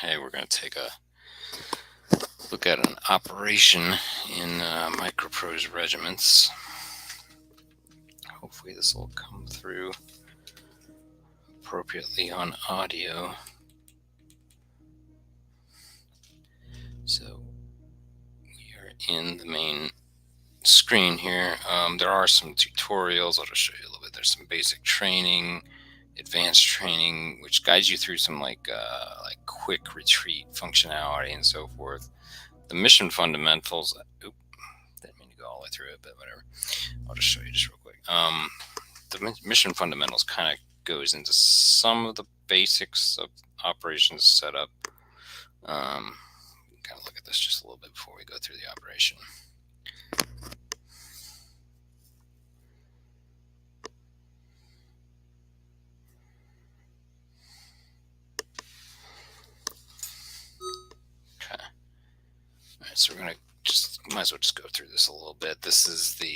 Hey, we're going to take a look at an operation in Microprose Regiments. Hopefully this will come through appropriately on audio. So we are in the main screen here. There are some tutorials. I'll just show you a little bit. There's some basic training, advanced training, which guides you through some like quick retreat functionality and so forth. The mission fundamentals. Didn't mean to go all the way through it, but whatever. I'll just show you just real quick. The mission fundamentals kind of goes into some of the basics of operations setup. Kind of look at this just a little bit before we go through the operation. Okay. All right, so we're gonna might as well just go through this a little bit. This is the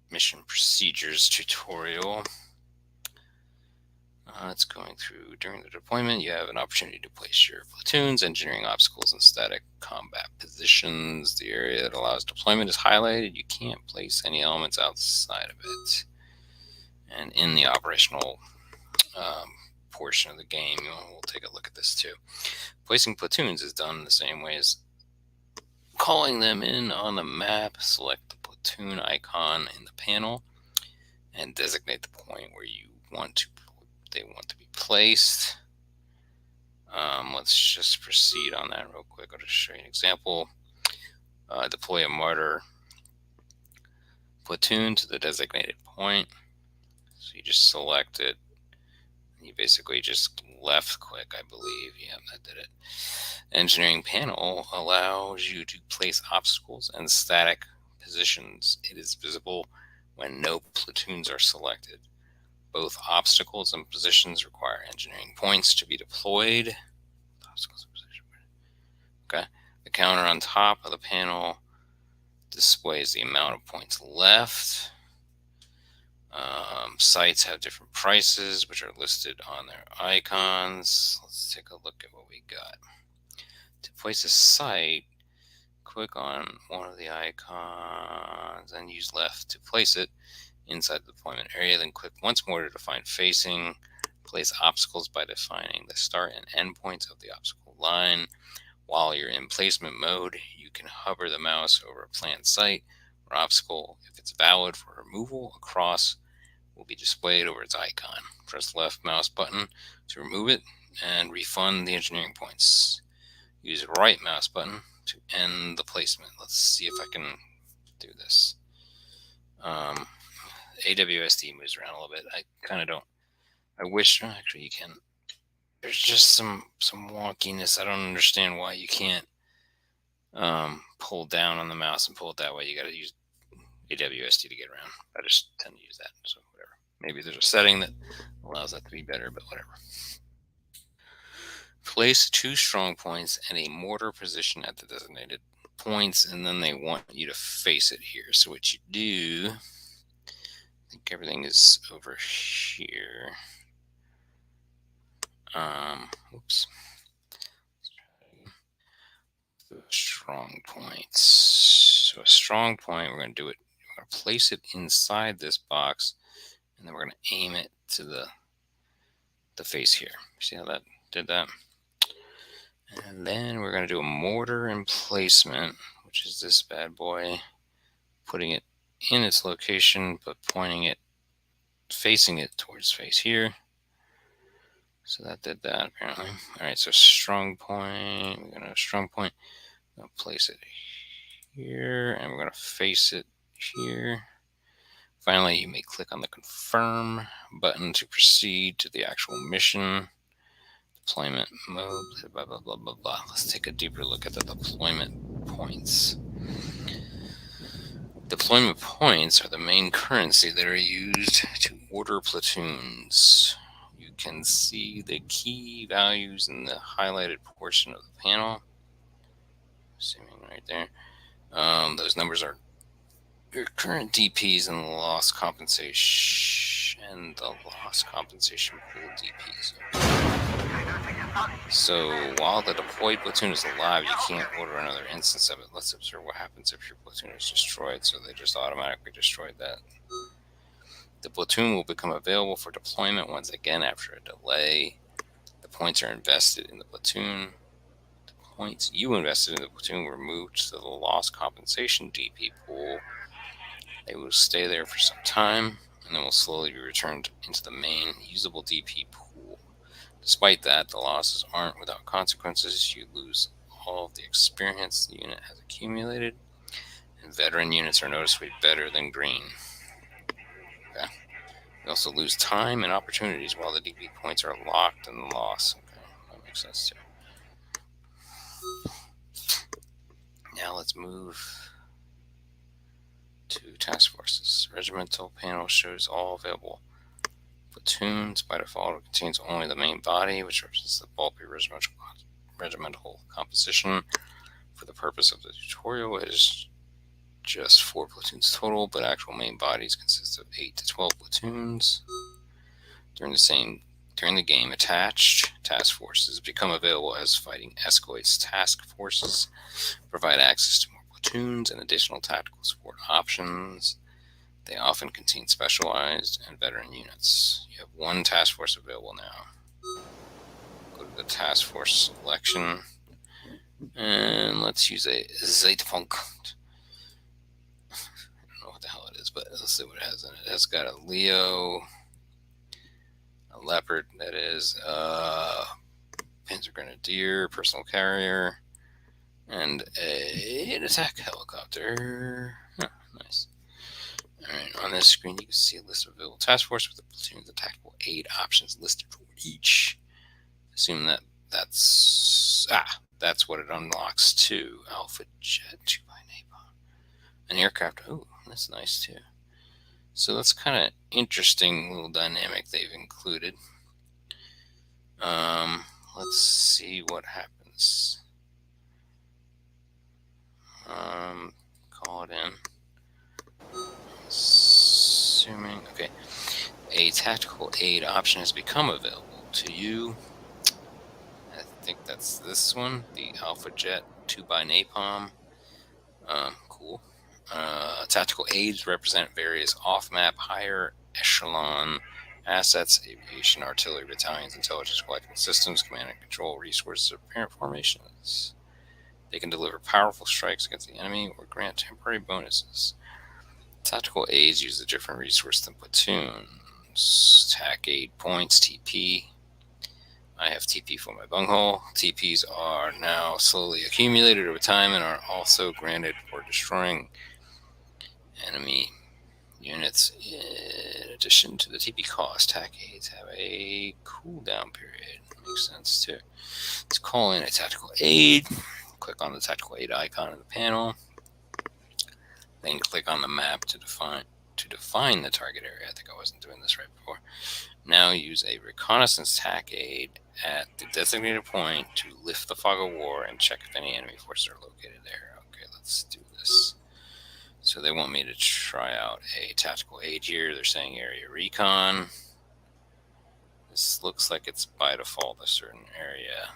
mission procedures tutorial. It's going through during the deployment. You have an opportunity to place your platoons, engineering obstacles, and static combat positions. The area that allows deployment is highlighted. You can't place any elements outside of it. And in the operational portion of the game, we'll take a look at this too. Placing platoons is done the same way as calling them in on the map. Select the platoon icon in the panel and designate the point where they want to be placed. Let's just proceed on that real quick. I'll just show you an example. Deploy a martyr platoon to the designated point. So you just select it. You basically just left click, I believe. Yeah, that did it. Engineering panel allows you to place obstacles and static positions. It is visible when no platoons are selected. Both obstacles and positions require engineering points to be deployed. Okay. The counter on top of the panel displays the amount of points left. Sites have different prices, which are listed on their icons. Let's take a look at what we got. To place a site, click on one of the icons and use left to place it inside the deployment area. Then click once more to define facing. Place obstacles by defining the start and end points of the obstacle line. While you're in placement mode, you can hover the mouse over a planned site or obstacle. If it's valid for removal, a cross will be displayed over its icon. Press left mouse button to remove it and refund the engineering points. Use right mouse button to end the placement. Let's see if I can do this. AWSD moves around a little bit. I kind of don't. I wish actually you can. There's just some wonkiness. I don't understand why you can't pull down on the mouse and pull it that way. You got to use AWSD to get around. I just tend to use that. So whatever. Maybe there's a setting that allows that to be better, but whatever. Place 2 strong points and a mortar position at the designated points, and then they want you to face it here. So what you do, I think everything is over here. Oops. Strong points. So a strong point, we're going to do it. We're going to place it inside this box, and then we're going to aim it to the face here. See how that did that? And then we're going to do a mortar emplacement, which is this bad boy, putting it in its location, but facing it towards face here. So that did that apparently. All right, so strong point. We're going to strong point. I'm going to place it here, and we're going to face it here. Finally, you may click on the confirm button to proceed to the actual mission. Deployment mode, blah, blah, blah, blah, blah. Let's take a deeper look at the deployment points. Deployment points are the main currency that are used to order platoons. You can see the key values in the highlighted portion of the panel. Assuming right there. Those numbers are your current DPs and loss compensation attach and the loss compensation pool DPs. So while the deployed platoon is alive, you can't order another instance of it. Let's observe what happens if your platoon is destroyed. So they just automatically destroyed that. The platoon will become available for deployment once again after a delay. The points are invested in the platoon. The points you invested in the platoon were moved to the loss compensation DP pool. They will stay there for some time, and then will slowly be returned into the main usable DP pool. Despite that, the losses aren't without consequences. You lose all of the experience the unit has accumulated, and veteran units are noticeably better than green. Okay. You also lose time and opportunities while the DP points are locked in the loss. Okay, that makes sense too. Now let's move to task forces. Regimental panel shows all available platoons. By default, it contains only the main body, which represents the bulky regimental composition. For the purpose of the tutorial, it is just 4 platoons total, but actual main bodies consist of 8 to 12 platoons. During the game, attached task forces become available as fighting escalates. Task forces provide access to more platoons and additional tactical support options. They often contain specialized and veteran units. You have 1 task force available now. Go to the task force selection, and let's use a Zeitpunkt. I don't know what the hell it is, but let's see what it has in it. It has got a Leo, a Leopard, that is, Panzer Grenadier, personal carrier, and an attack helicopter. Huh, nice. Alright, on this screen you can see a list of available task force with the platoons and tactical aid options listed for each. Assume that's what it unlocks too. Alpha Jet 2 by Napalm. An aircraft. Oh, that's nice too. So that's kind of interesting little dynamic they've included. Let's see what happens. Call it in. Assuming, okay, a tactical aid option has become available to you. I think that's this one, the Alpha Jet 2 by Napalm. Cool. Tactical aids represent various off-map, higher echelon assets, aviation, artillery battalions, intelligence collecting systems, command and control resources of parent formations. They can deliver powerful strikes against the enemy or grant temporary bonuses. Tactical aids use a different resource than platoons. TAC aid points, TP. I have TP for my bunghole. TPs are now slowly accumulated over time and are also granted for destroying enemy units. In addition to the TP cost, TAC aids have a cooldown period. Makes sense too. Let's call in a tactical aid. Click on the tactical aid icon in the panel. Then click on the map to define the target area. I think I wasn't doing this right before. Now use a reconnaissance TAC aid at the designated point to lift the fog of war and check if any enemy forces are located there. Okay, let's do this. So they want me to try out a tactical aid here. They're saying area recon. This looks like it's by default a certain area.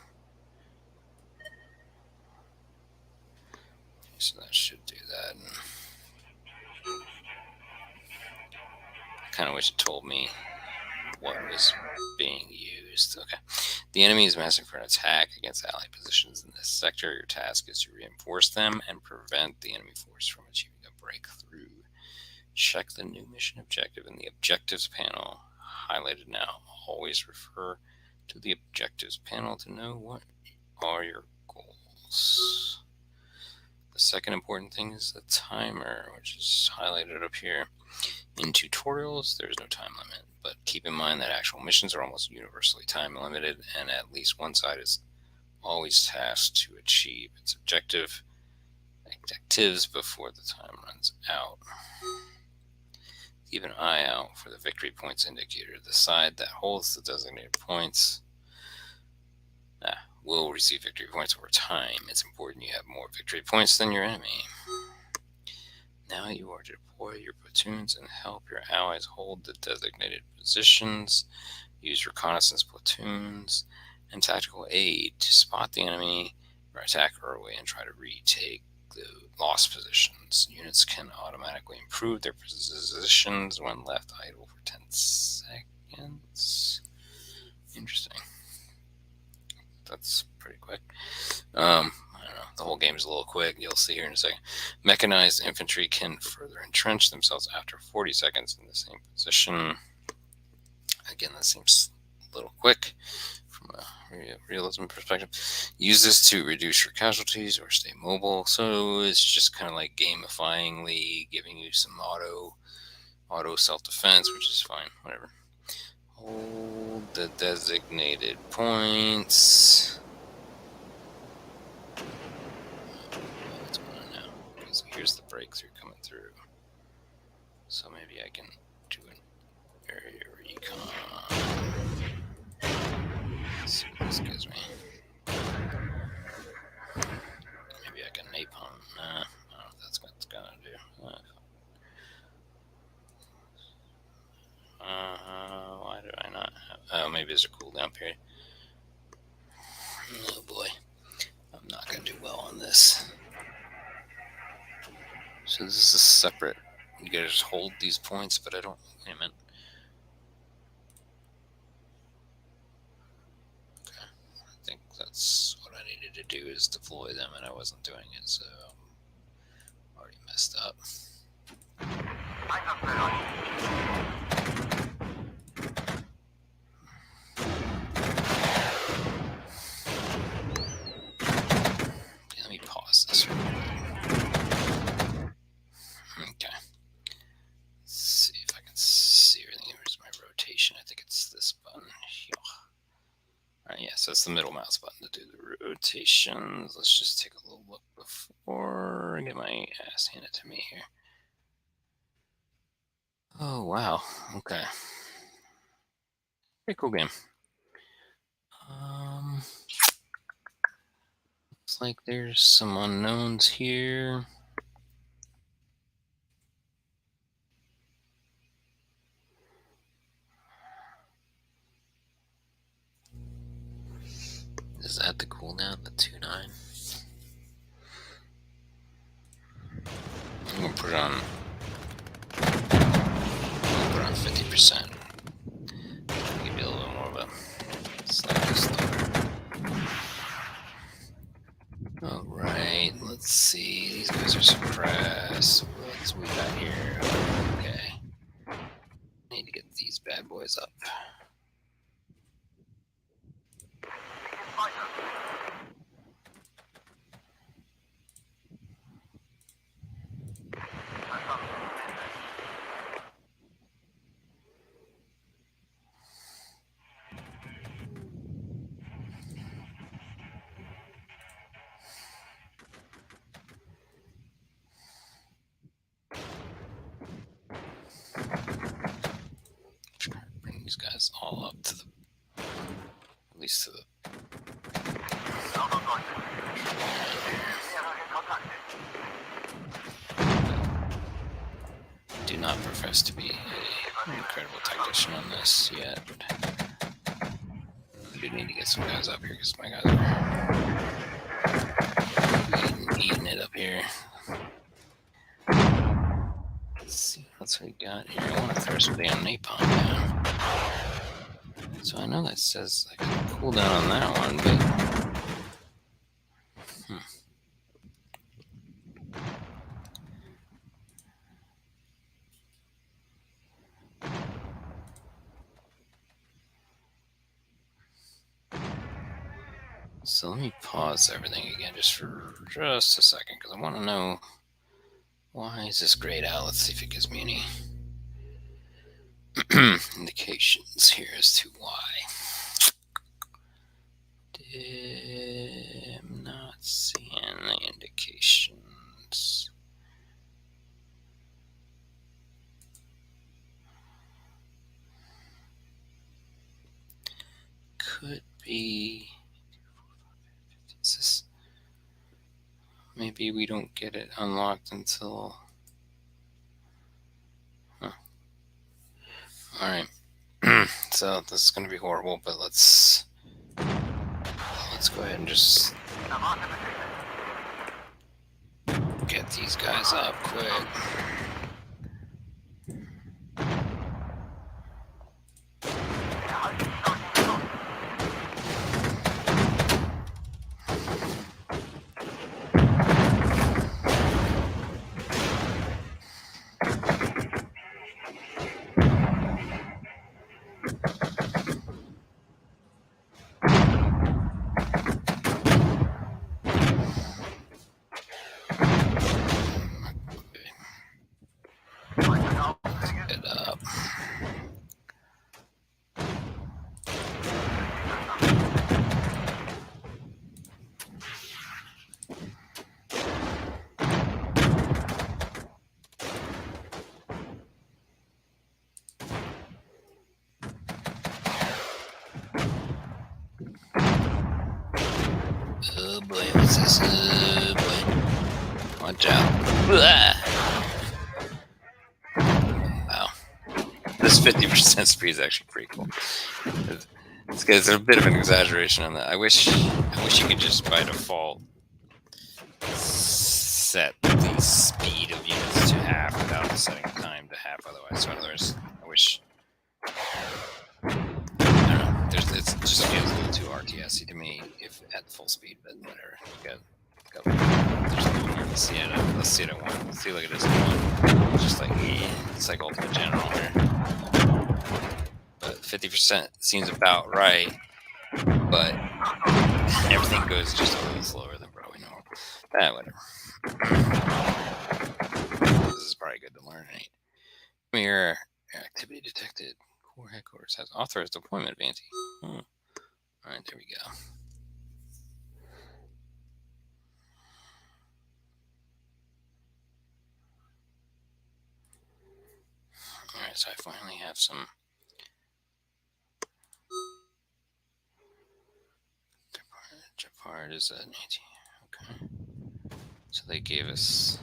So that should do that. I kind of wish it told me what was being used. Okay. The enemy is massing for an attack against allied positions in this sector. Your task is to reinforce them and prevent the enemy force from achieving a breakthrough. Check the new mission objective in the objectives panel, highlighted now. Always refer to the objectives panel to know what are your goals. The second important thing is the timer, which is highlighted up here. In tutorials, there's no time limit, but keep in mind that actual missions are almost universally time limited, and at least one side is always tasked to achieve its objectives before the time runs out. Keep an eye out for the victory points indicator. The side that holds the designated points will receive victory points over time. It's important you have more victory points than your enemy. Now you are to deploy your platoons and help your allies hold the designated positions. Use reconnaissance platoons and tactical aid to spot the enemy or attack early and try to retake the lost positions. Units can automatically improve their positions when left idle for 10 seconds. Interesting. That's pretty quick. I don't know. The whole game is a little quick. You'll see here in a second. Mechanized infantry can further entrench themselves after 40 seconds in the same position. Again, that seems a little quick from a realism perspective. Use this to reduce your casualties or stay mobile. So it's just kind of like gamifyingly giving you some auto self-defense, which is fine. Whatever. Hold the designated points. What's going on now? Okay, so here's the breakthrough coming through. So maybe I can do an area recon. Let's see what this gives me. Maybe I can napalm. Nah, I don't know what that's what it's gonna do. Why do I not have... Oh, maybe there's a cooldown period. Oh boy. I'm not gonna do well on this. So this is a separate... You gotta just hold these points, but I don't... Wait a minute. Okay. I think that's what I needed to do, is deploy them, and I wasn't doing it, so... I'm already messed up. Let me pause this real quick. Okay. Let's see if I can see everything. Where's my rotation? I think it's this button. Alright, yeah, so it's the middle mouse button to do the rotations. Let's just take a little look before I get my ass handed to me here. Oh, wow. Okay. Pretty cool game. Looks like there's some unknowns here. Is that the cooldown, the 2.9? I'm gonna put it on 50%. Give you a little more of a slightly slower. Alright, let's see. These guys are suppressed. What's we got here? Okay. Need to get these bad boys up. Bring these guys all up to the, at least to the. Do not profess to be an incredible tactician on this yet. I do need to get some guys up here because my guys are eating it up here. Let's see what we got here. I want to throw something on napalm down. So I know that says I got a cooldown on that one, but so let me pause everything again just for just a second because I want to know why is this grayed out. Let's see if it gives me any indications here as to why. I'm not seeing the indications. Could be. Maybe we don't get it unlocked until All right. So this is going to be horrible, but let's go ahead and just get these guys up quick. Get up. Oh boy, what's this? Oh boy. Watch out. Wow. This 50% speed is actually pretty cool. It's a bit of an exaggeration on that. I wish you could just by default set the speed of units to half without setting time to half otherwise. So in other words, I wish, I don't know, it just feels a little too RTS-y to me if at full speed, but whatever. Let's see it at 1. Let's see, look at this at 1. It's just like, it's like Ultimate General here. But 50% seems about right, but everything goes just a little slower than probably normal. Whatever. This is probably good to learn, right? Mirror activity detected. Core headquarters has authorized deployment of anti. All right, there we go. All right, so I finally have some. Japard is an anti. Okay. So they gave us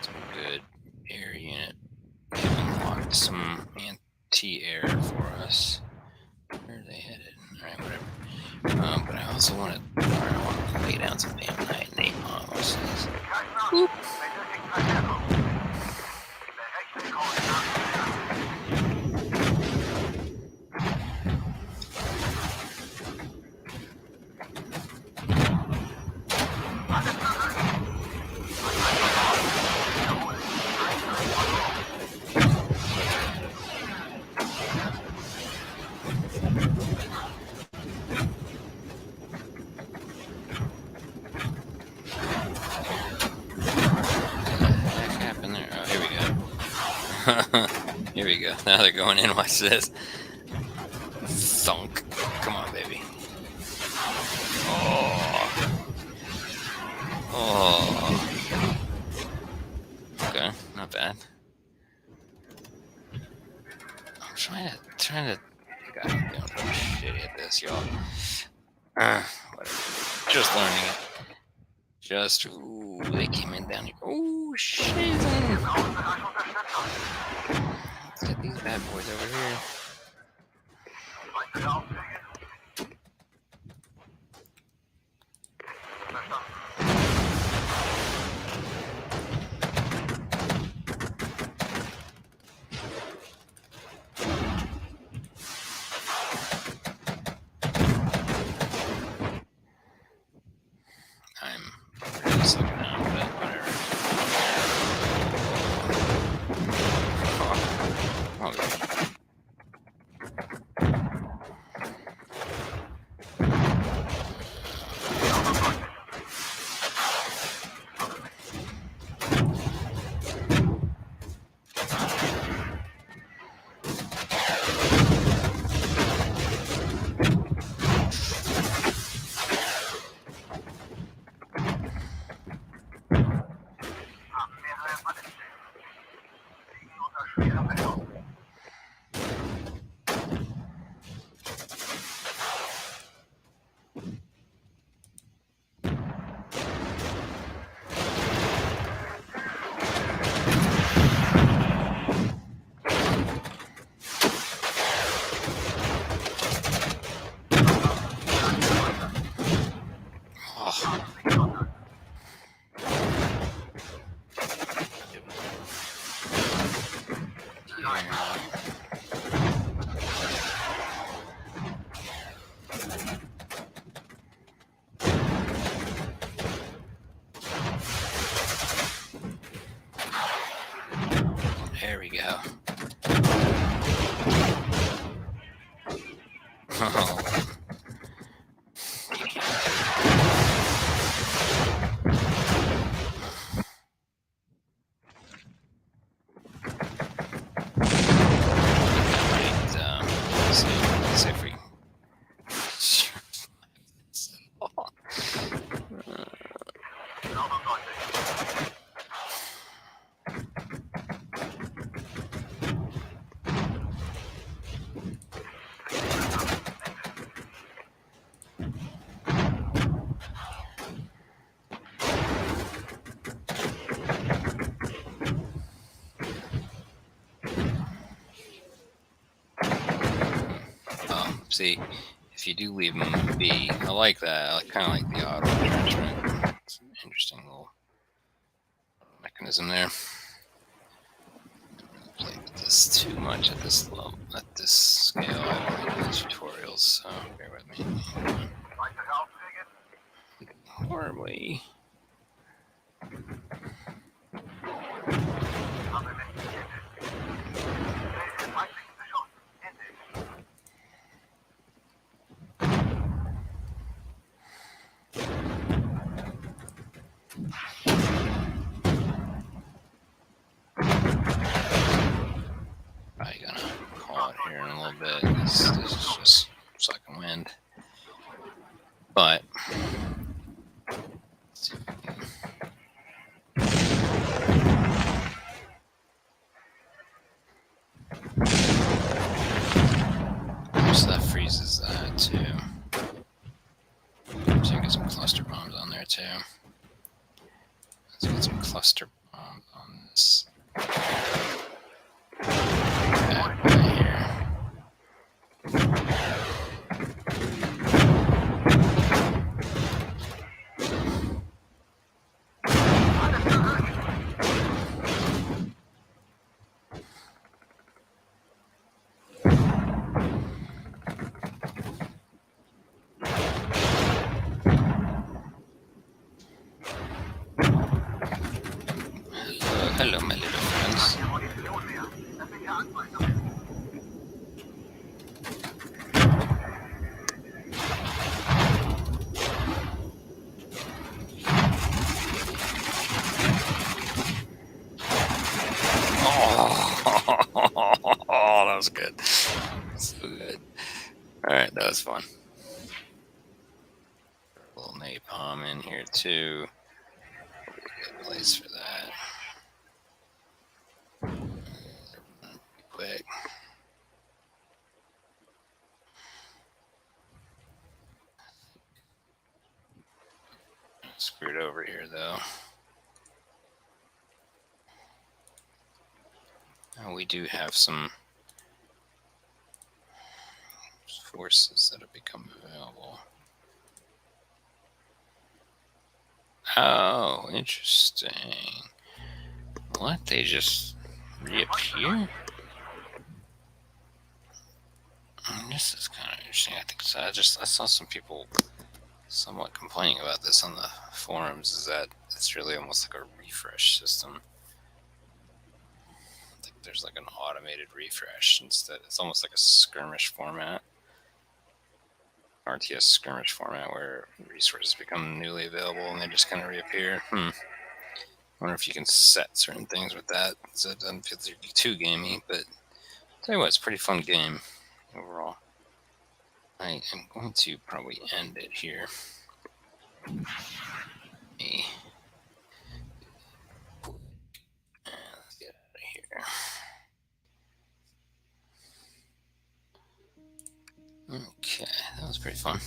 some good air unit. They unlocked some anti-air for us. Where are they headed? All right, whatever. But I also want to lay down some damn night on. What's this? Boop. Here we go. Now they're going in. Watch this. Thunk. Come on, baby. Oh. Okay, not bad. I'm trying to. God, I'm doing shitty at this, y'all. Whatever. Just learning it. Ooh, they came in down here. Ooh, shit. Let's get these bad boys over here. I'm really sucking out, but whatever. Oh, There we go. See if we. See, if you do leave them be, I like that. I kind of like the auto entrenchment. It's an interesting little mechanism there. I don't play with this too much at this level, at this scale. I like the tutorials, so bear with me. Horribly. Probably gonna call it here in a little bit. This is just sucking wind. But so that freezes that too. So you get some cluster bombs on there too. Let's get some cluster bombs on this. Back right here. Hello, my little friends. Oh, that was good. So good. All right, that was fun. A little napalm in here too. Good place for that. Quick. Screwed over here though. Now we do have some forces that have become available. Oh, interesting. What? They just reappear? This is kind of interesting. I think so. I saw some people somewhat complaining about this on the forums. Is that it's really almost like a refresh system? I think there's like an automated refresh instead. It's almost like a skirmish format. RTS skirmish format where resources become newly available and they just kind of reappear. I wonder if you can set certain things with that so it doesn't feel too gamey, but I'll tell you what, it's a pretty fun game overall. I am going to probably end it here. Let's get out of here. Okay, that was pretty fun.